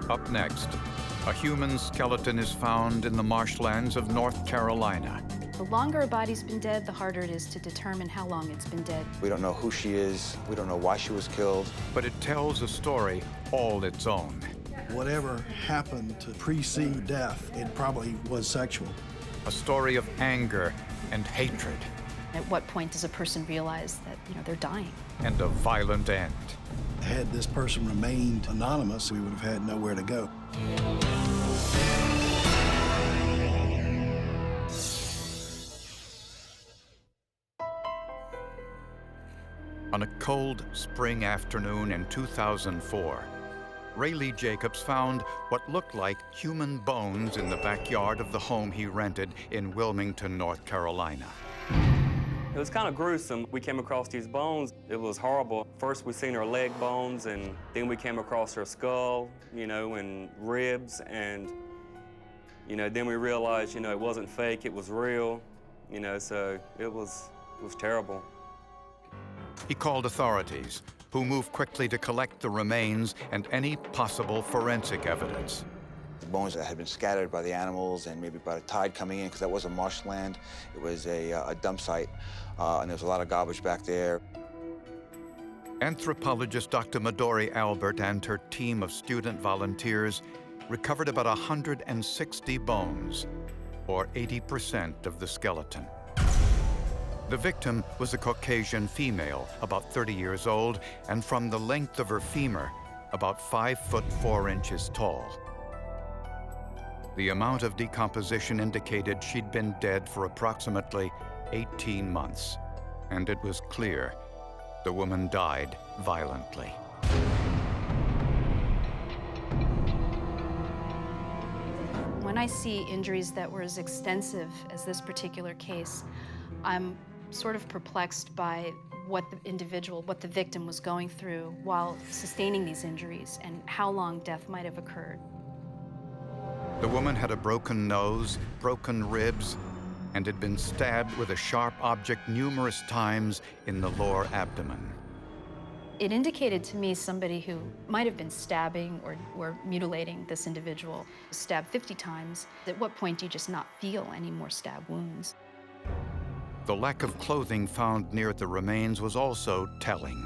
Up next, a human skeleton is found in the marshlands of North Carolina. The longer a body's been dead, the harder it is to determine how long it's been dead. We don't know who she is. We don't know why she was killed. But it tells a story all its own. Whatever happened to precede death, it probably was sexual. A story of anger and hatred. At what point does a person realize that, they're dying? And a violent end. Had this person remained anonymous, we would have had nowhere to go. On a cold spring afternoon in 2004, Rayleigh Jacobs found what looked like human bones in the backyard of the home he rented in Wilmington, North Carolina. It was kind of gruesome. We came across these bones. It was horrible. First we seen her leg bones, and then we came across her skull, and ribs, and, then we realized, it wasn't fake, it was real, so it was terrible. He called authorities, who moved quickly to collect the remains and any possible forensic evidence. The bones that had been scattered by the animals and maybe by the tide coming in, because that was a marshland. It was a dump site, and there was a lot of garbage back there. Anthropologist Dr. Midori Albert and her team of student volunteers recovered about 160 bones, or 80% of the skeleton. The victim was a Caucasian female, about 30 years old, and from the length of her femur, about 5 foot 4 inches tall. The amount of decomposition indicated she'd been dead for approximately 18 months, and it was clear the woman died violently. When I see injuries that were as extensive as this particular case, I'm sort of perplexed by what the victim was going through while sustaining these injuries and how long death might have occurred. The woman had a broken nose, broken ribs, and had been stabbed with a sharp object numerous times in the lower abdomen. It indicated to me somebody who might have been stabbing or mutilating this individual, stabbed 50 times. At what point do you just not feel any more stab wounds? The lack of clothing found near the remains was also telling.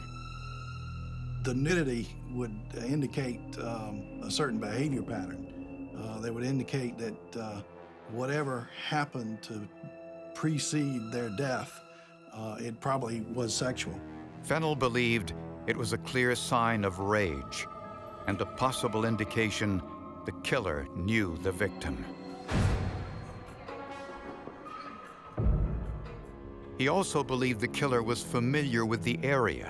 The nudity would indicate a certain behavior pattern. They would indicate that whatever happened to precede their death, it probably was sexual. Fennell believed it was a clear sign of rage and a possible indication the killer knew the victim. He also believed the killer was familiar with the area.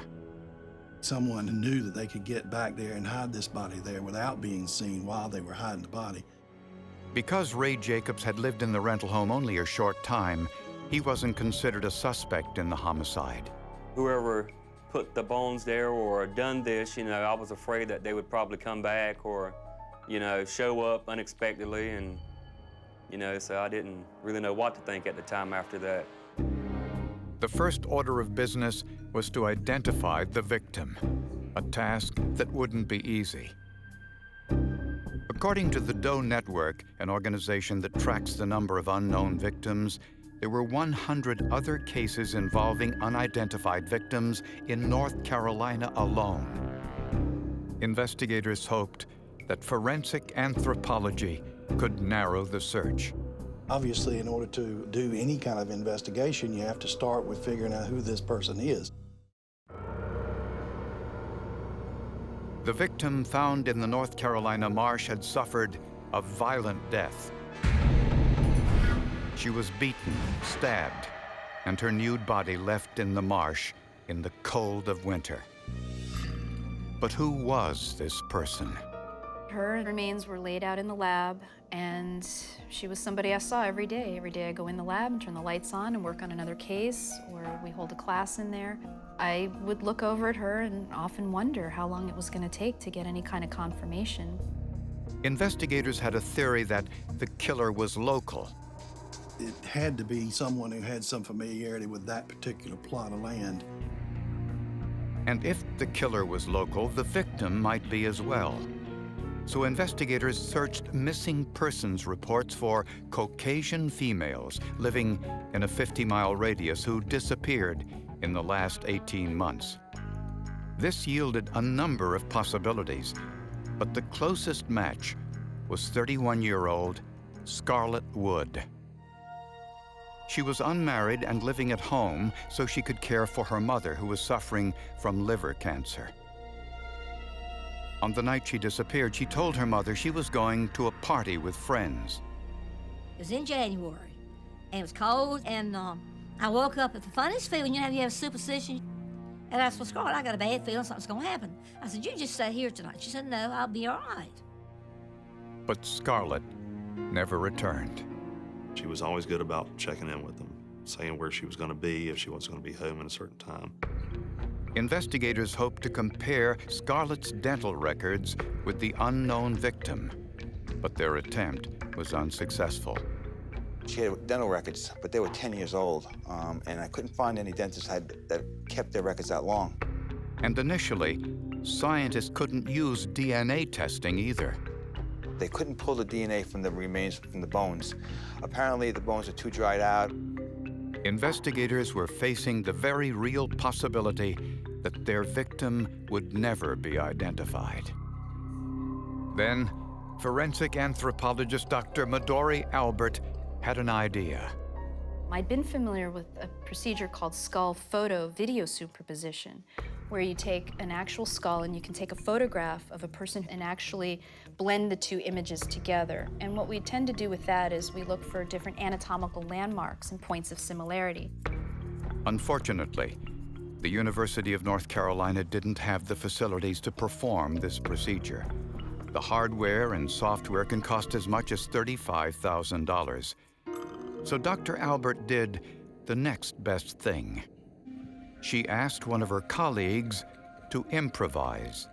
Someone knew that they could get back there and hide this body there without being seen while they were hiding the body. Because Ray Jacobs had lived in the rental home only a short time, he wasn't considered a suspect in the homicide. Whoever put the bones there or done this, I was afraid that they would probably come back or, show up unexpectedly, and, so I didn't really know what to think at the time after that. The first order of business was to identify the victim, a task that wouldn't be easy. According to the Doe Network, an organization that tracks the number of unknown victims, there were 100 other cases involving unidentified victims in North Carolina alone. Investigators hoped that forensic anthropology could narrow the search. Obviously, in order to do any kind of investigation, you have to start with figuring out who this person is. The victim found in the North Carolina marsh had suffered a violent death. She was beaten, stabbed, and her nude body left in the marsh in the cold of winter. But who was this person? Her remains were laid out in the lab, and she was somebody I saw every day. Every day I go in the lab and turn the lights on and work on another case, or we hold a class in there. I would look over at her and often wonder how long it was going to take to get any kind of confirmation. Investigators had a theory that the killer was local. It had to be someone who had some familiarity with that particular plot of land. And if the killer was local, the victim might be as well. So investigators searched missing persons reports for Caucasian females living in a 50-mile radius who disappeared in the last 18 months. This yielded a number of possibilities, but the closest match was 31-year-old Scarlett Wood. She was unmarried and living at home so she could care for her mother, who was suffering from liver cancer. On the night she disappeared, she told her mother she was going to a party with friends. It was in January, and it was cold, and I woke up with the funniest feeling. You know how you have a superstition? And I said, well, Scarlett, I got a bad feeling something's going to happen. I said, you just stay here tonight. She said, no, I'll be all right. But Scarlett never returned. She was always good about checking in with them, saying where she was going to be, if she wasn't going to be home at a certain time. Investigators hoped to compare Scarlett's dental records with the unknown victim, but their attempt was unsuccessful. She had dental records, but they were 10 years old, and I couldn't find any dentists that kept their records that long. And initially, scientists couldn't use DNA testing either. They couldn't pull the DNA from the remains from the bones. Apparently, the bones are too dried out. Investigators were facing the very real possibility that their victim would never be identified. Then, forensic anthropologist Dr. Midori Albert had an idea. I'd been familiar with a procedure called skull photo video superposition, where you take an actual skull and you can take a photograph of a person and actually blend the two images together. And what we tend to do with that is we look for different anatomical landmarks and points of similarity. Unfortunately, the University of North Carolina didn't have the facilities to perform this procedure. The hardware and software can cost as much as $35,000. So Dr. Albert did the next best thing. She asked one of her colleagues to improvise.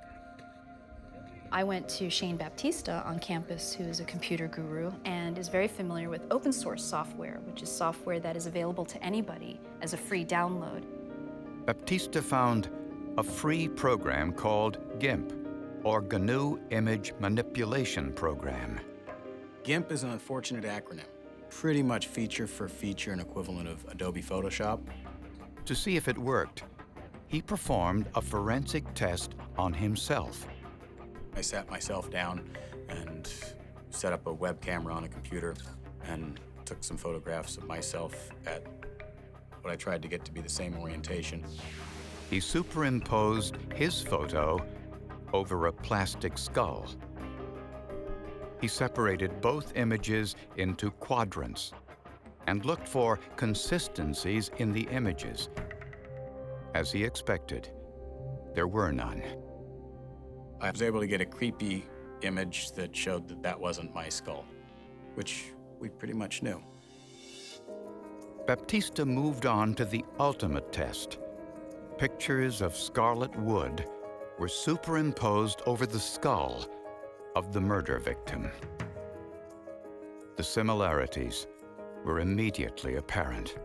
I went to Shane Baptista on campus, who is a computer guru and is very familiar with open source software, which is software that is available to anybody as a free download. Baptista found a free program called GIMP, or GNU Image Manipulation Program. GIMP is an unfortunate acronym. Pretty much feature for feature an equivalent of Adobe Photoshop. To see if it worked, he performed a forensic test on himself. I sat myself down and set up a web camera on a computer and took some photographs of myself at what I tried to get to be the same orientation. He superimposed his photo over a plastic skull. He separated both images into quadrants and looked for consistencies in the images. As he expected, there were none. I was able to get a creepy image that showed that that wasn't my skull, which we pretty much knew. Baptista moved on to the ultimate test. Pictures of Scarlett Wood were superimposed over the skull of the murder victim. The similarities were immediately apparent.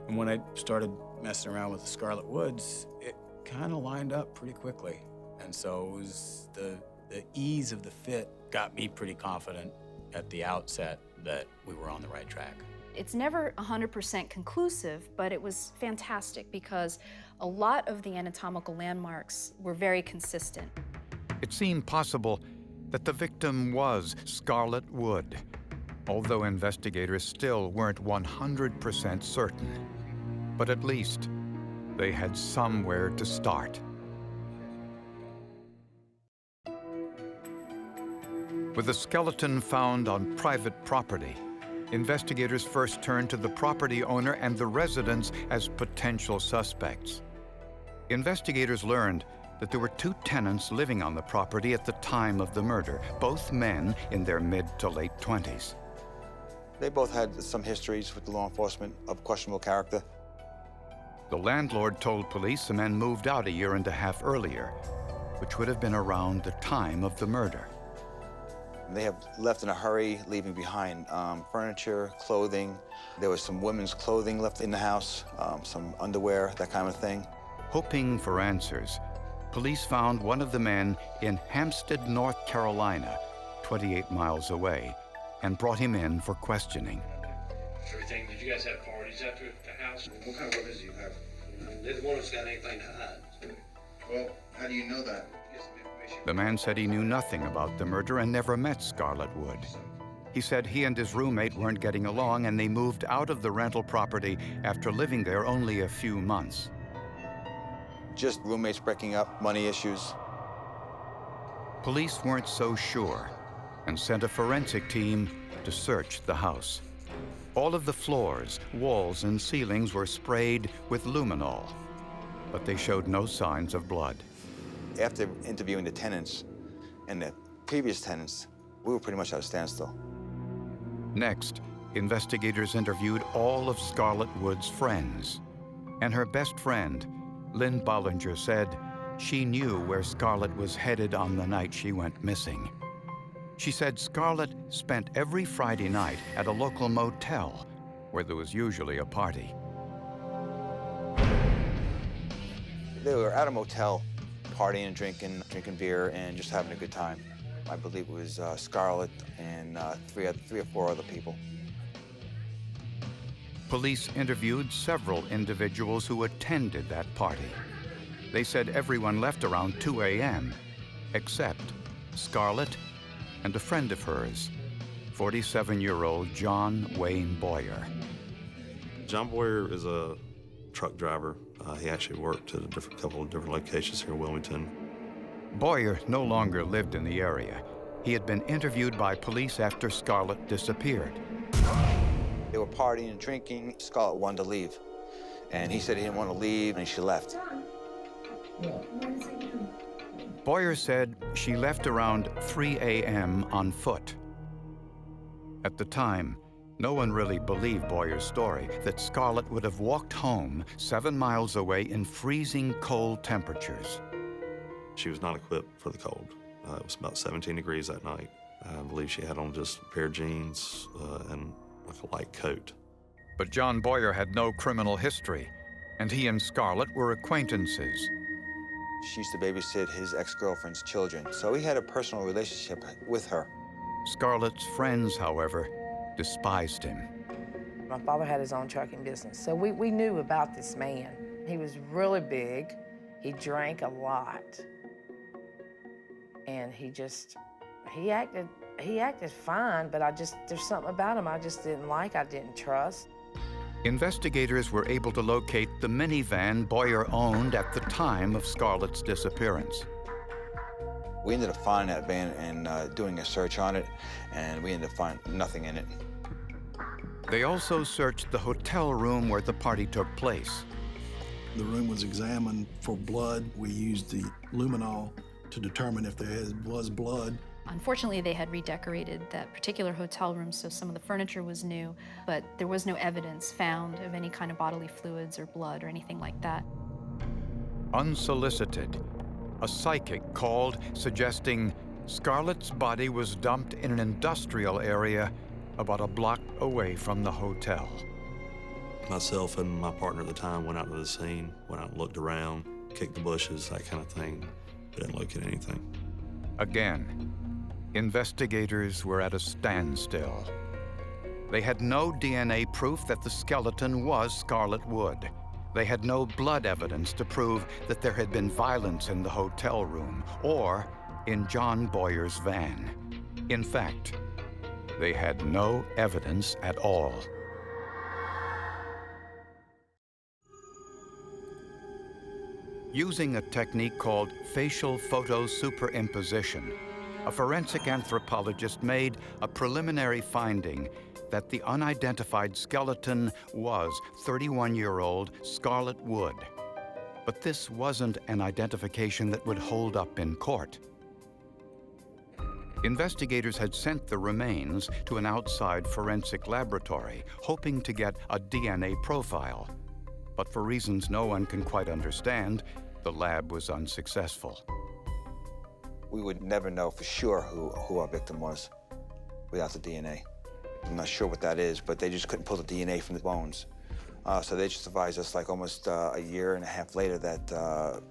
And when I started messing around with the Scarlett Woods, it kind of lined up pretty quickly. And so it was the ease of the fit got me pretty confident at the outset that we were on the right track. It's never 100% conclusive, but it was fantastic because a lot of the anatomical landmarks were very consistent. It seemed possible that the victim was Scarlett Wood, although investigators still weren't 100% certain. But at least they had somewhere to start. With a skeleton found on private property, investigators first turned to the property owner and the residents as potential suspects. Investigators learned that there were two tenants living on the property at the time of the murder, both men in their mid to late 20s. They both had some histories with the law enforcement of questionable character. The landlord told police the men moved out a year and a half earlier, which would have been around the time of the murder. They have left in a hurry, leaving behind furniture, clothing. There was some women's clothing left in the house, some underwear, that kind of thing. Hoping for answers, police found one of the men in Hampstead, North Carolina, 28 miles away, and brought him in for questioning. Everything, did you guys have parties after the house? What kind of weapons do you have? Neither one of us got anything to hide. Well, how do you know that? The man said he knew nothing about the murder and never met Scarlett Wood. He said he and his roommate weren't getting along and they moved out of the rental property after living there only a few months. Just roommates breaking up, money issues. Police weren't so sure and sent a forensic team to search the house. All of the floors, walls, and ceilings were sprayed with luminol, but they showed no signs of blood. After interviewing the tenants and the previous tenants, we were pretty much at a standstill. Next, investigators interviewed all of Scarlett Wood's friends. And her best friend, Lynn Bollinger, said she knew where Scarlett was headed on the night she went missing. She said Scarlett spent every Friday night at a local motel where there was usually a party. They were at a motel, partying, drinking beer, and just having a good time. I believe it was Scarlett and three or four other people. Police interviewed several individuals who attended that party. They said everyone left around 2 a.m., except Scarlett and a friend of hers, 47-year-old John Wayne Boyer. John Boyer is a truck driver. He actually worked at a couple of different locations here in Wilmington. Boyer no longer lived in the area. He had been interviewed by police after Scarlett disappeared. They were partying and drinking. Scarlett wanted to leave. And he said he didn't want to leave, and she left. Boyer said she left around 3 a.m. on foot. At the time, no one really believed Boyer's story that Scarlett would have walked home 7 miles away in freezing cold temperatures. She was not equipped for the cold. It was about 17 degrees that night. I believe she had on just a pair of jeans and like a light coat. But John Boyer had no criminal history, and he and Scarlett were acquaintances. She used to babysit his ex-girlfriend's children, so he had a personal relationship with her. Scarlett's friends, however, despised him. My father had his own trucking business, so we knew about this man. He was really big. He drank a lot. And he acted fine, but there's something about him I just didn't like, I didn't trust. Investigators were able to locate the minivan Boyer owned at the time of Scarlett's disappearance. We ended up finding that van and doing a search on it, and we ended up finding nothing in it. They also searched the hotel room where the party took place. The room was examined for blood. We used the luminol to determine if there was blood. Unfortunately, they had redecorated that particular hotel room, so some of the furniture was new, but there was no evidence found of any kind of bodily fluids or blood or anything like that. Unsolicited, a psychic called suggesting Scarlett's body was dumped in an industrial area about a block away from the hotel. Myself and my partner at the time went out to the scene, went out and looked around, kicked the bushes, that kind of thing. We didn't locate anything. Again, investigators were at a standstill. They had no DNA proof that the skeleton was Scarlett Wood. They had no blood evidence to prove that there had been violence in the hotel room or in John Boyer's van. In fact, they had no evidence at all. Using a technique called facial photo superimposition, a forensic anthropologist made a preliminary finding that the unidentified skeleton was 31-year-old Scarlett Wood. But this wasn't an identification that would hold up in court. Investigators had sent the remains to an outside forensic laboratory, hoping to get a DNA profile. But for reasons no one can quite understand, the lab was unsuccessful. We would never know for sure who our victim was without the DNA. I'm not sure what that is, but they just couldn't pull the DNA from the bones. So they just advised us like almost a year and a half later that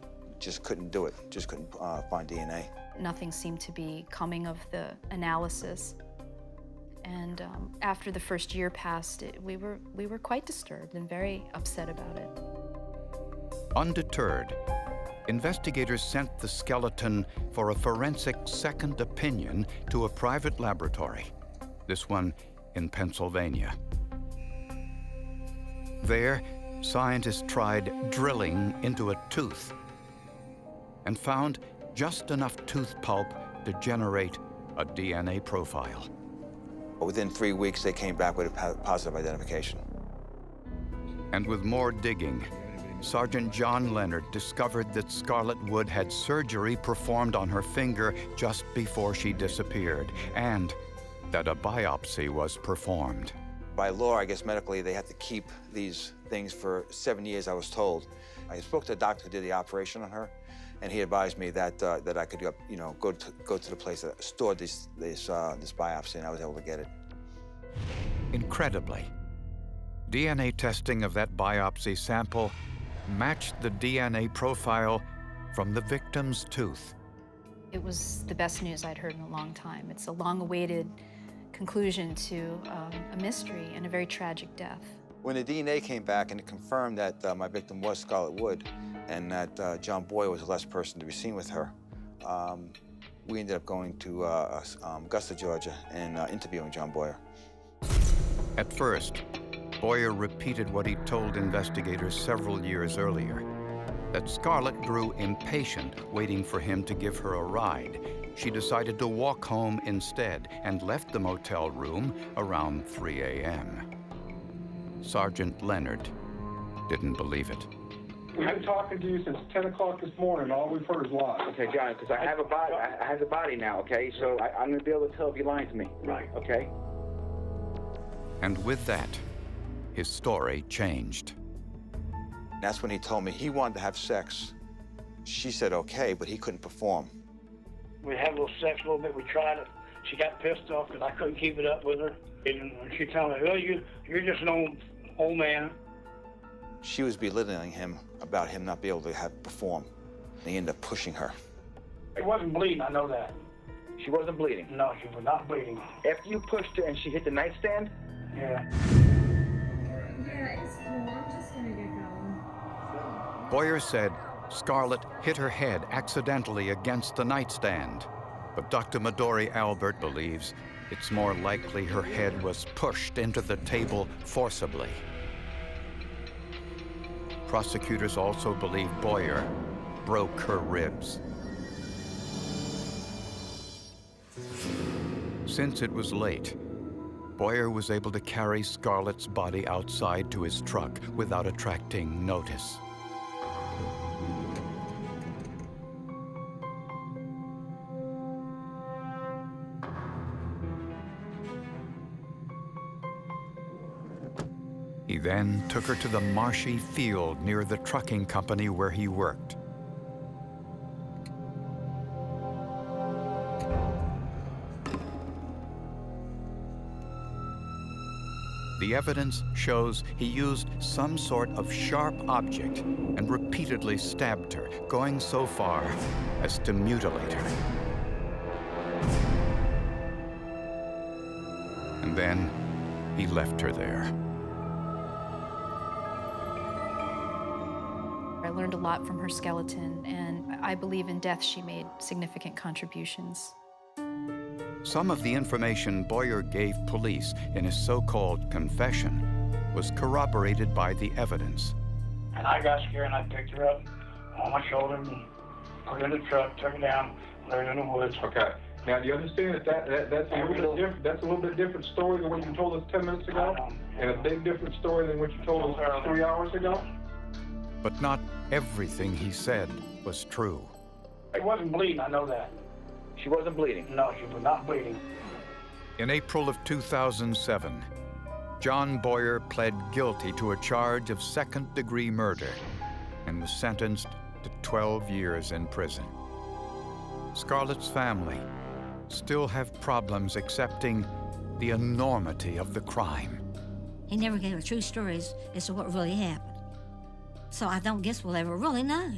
just couldn't do it, just couldn't find DNA. Nothing seemed to be coming of the analysis. And after the first year passed, we were quite disturbed and very upset about it. Undeterred, investigators sent the skeleton for a forensic second opinion to a private laboratory, this one in Pennsylvania. There, scientists tried drilling into a tooth and found just enough tooth pulp to generate a DNA profile. Within 3 weeks, they came back with a positive identification. And with more digging, Sergeant John Leonard discovered that Scarlett Wood had surgery performed on her finger just before she disappeared, and that a biopsy was performed. By law, I guess medically, they have to keep these things for 7 years, I was told. I spoke to the doctor who did the operation on her, and he advised me that that I could go to the place that stored this biopsy, and I was able to get it. Incredibly, DNA testing of that biopsy sample matched the DNA profile from the victim's tooth. It was the best news I'd heard in a long time. It's a long-awaited conclusion to a mystery and a very tragic death. When the DNA came back and it confirmed that my victim was Scarlett Wood and that John Boyer was the last person to be seen with her, we ended up going to Augusta, Georgia, and interviewing John Boyer. At first, Boyer repeated what he told investigators several years earlier, that Scarlett grew impatient waiting for him to give her a ride. She decided to walk home instead and left the motel room around 3 a.m. Sergeant Leonard didn't believe it. We've been talking to you since 10 o'clock this morning. All we've heard is lies. Okay, John, because I have a body. I have a body now, okay? So I'm going to be able to tell if you're lying to me. Right. Okay? And with that, his story changed. That's when he told me he wanted to have sex. She said okay, but he couldn't perform. We had a little sex a little bit. We tried it. She got pissed off because I couldn't keep it up with her. And she told me, well, you're just an old man. She was belittling him about him not being able to perform. And he ended up pushing her. It wasn't bleeding, I know that. She wasn't bleeding? No, she was not bleeding. After you pushed her and she hit the nightstand? Yeah. Yeah, it's cool. I'm just gonna get going. Boyer said Scarlett hit her head accidentally against the nightstand, but Dr. Midori Albert believes it's more likely her head was pushed into the table forcibly. Prosecutors also believe Boyer broke her ribs. Since it was late, Boyer was able to carry Scarlett's body outside to his truck without attracting notice. He then took her to the marshy field near the trucking company where he worked. The evidence shows he used some sort of sharp object and repeatedly stabbed her, going so far as to mutilate her. And then he left her there. I learned a lot from her skeleton, and I believe in death she made significant contributions. Some of the information Boyer gave police in his so-called confession was corroborated by the evidence. And I got scared and I picked her up on my shoulder and put her in the truck, took her down, laid her in the woods. Okay. Now, do you understand that's a little bit different? That's a little bit different story than what you told us 10 minutes ago, and a big different story than what you told us 3 hours ago. But not everything he said was true. It wasn't bleeding, I know that. She wasn't bleeding? No, she was not bleeding. In April of 2007, John Boyer pled guilty to a charge of second-degree murder and was sentenced to 12 years in prison. Scarlett's family still have problems accepting the enormity of the crime. He never gave a true story as to what really happened. So I don't guess we'll ever really know.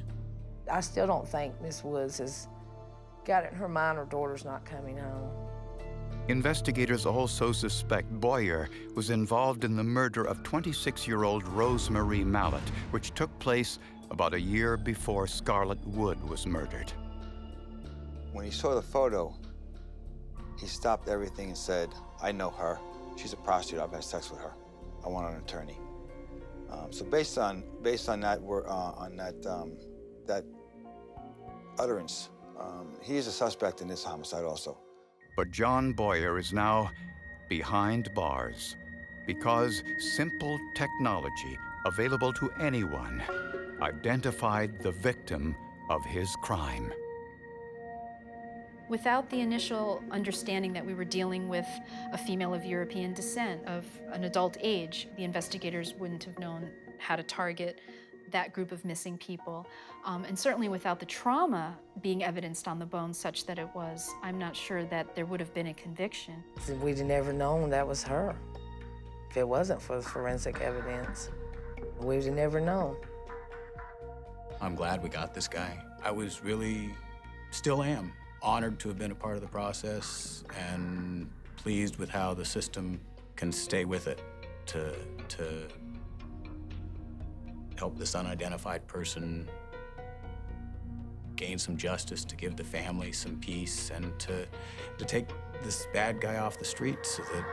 I still don't think Miss Woods has got it in her mind her daughter's not coming home. Investigators also suspect Boyer was involved in the murder of 26-year-old Rosemarie Mallett, which took place about a year before Scarlett Wood was murdered. When he saw the photo, he stopped everything and said, I know her. She's a prostitute. I've had sex with her. I want an attorney. So based on that that utterance, he is a suspect in this homicide also. But John Boyer is now behind bars because simple technology available to anyone identified the victim of his crime. Without the initial understanding that we were dealing with a female of European descent, of an adult age, the investigators wouldn't have known how to target that group of missing people. And certainly without the trauma being evidenced on the bones such that it was, I'm not sure that there would have been a conviction. We'd never known that was her. If it wasn't for the forensic evidence, we'd have never known. I'm glad we got this guy. I was really, still am, honored to have been a part of the process and pleased with how the system can stay with it to help this unidentified person gain some justice, to give the family some peace, and to take this bad guy off the street so that,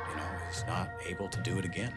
he's not able to do it again.